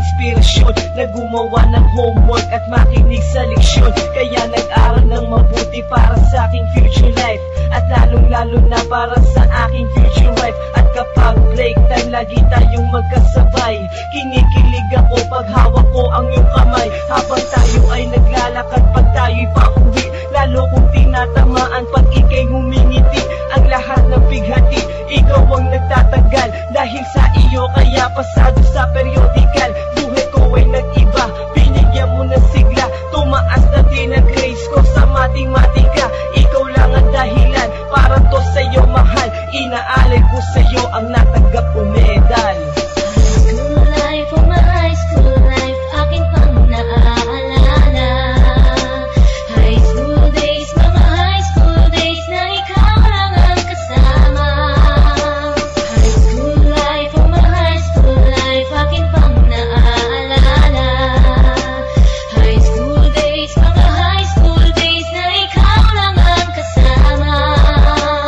inspirasyon na gumawa ng homework at makinig sa leksyon. Kaya nag-aral ng mabuti para sa aking future life, at lalong-lalo na para sa aking future wife. At kapag break time, lagi tayong magkasabay. Kinikilig ako pag hawak ko ang iyong kamay, habang tayo ay naglalakad pag tayo'y pauwi. Lalo kung tinatamaan pag ika'y humingiti. Ang lahat ng bighati, ikaw ang nagtatagal. Dahil sa iyo kaya pasado sa periodical. Buhay ko ay nag-iba, binigyan mo ng sigla. Tumaas na din ang grades ko sa matematika. Ikaw lang ang dahilan para to sa'yo mahal. Inaalay ko sa'yo ang natanggap ko medal. School life, oh my high school life, akin pang naaalala. High school days, mga high school days na ikaw lang ang kasama. High school life, oh my high school life, akin pang naaalala. High school days, mga high school days na ikaw lang ang kasama.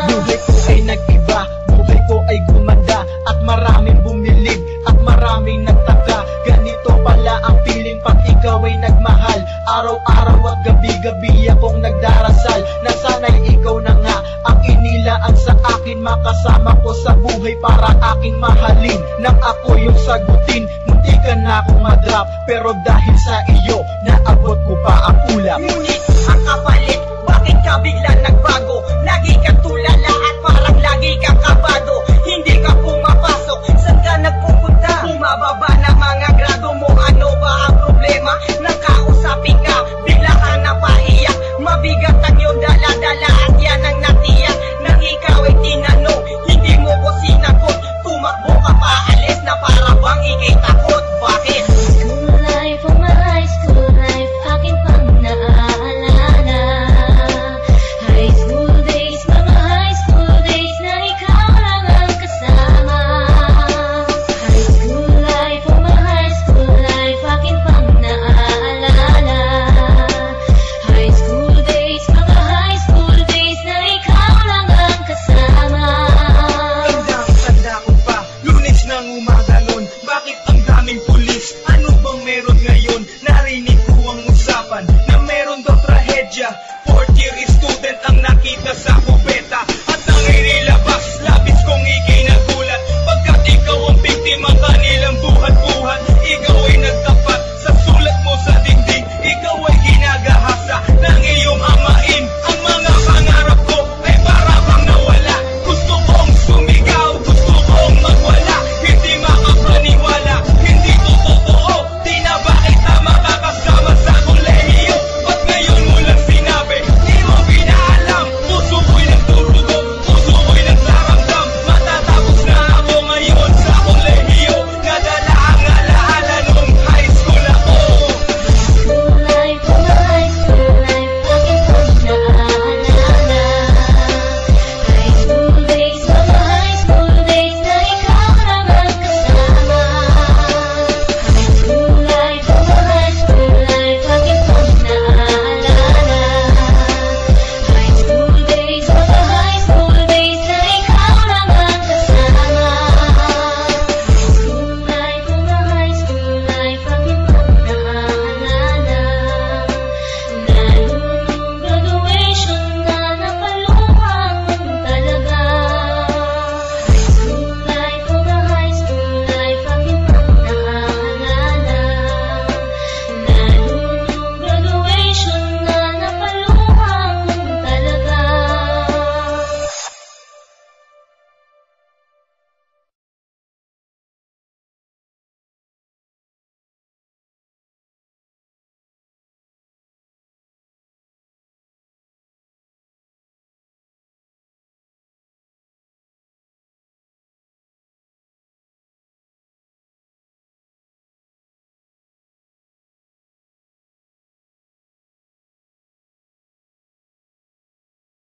Buhay ko ay nag-iba, buhay ko ay gumanda, at maraming bumilig, at maraming nagtaka. Ganito pala ang feeling pag ikaw ay nagmahal. Araw-araw at gabi-gabi akong nagdarasal na sana'y ikaw na nga ang inilaan sa akin. Makasama ko sa buhay para aking mahalin. Nang ako yung sagutin, munti ka na akong madrop, pero dahil sa iyo na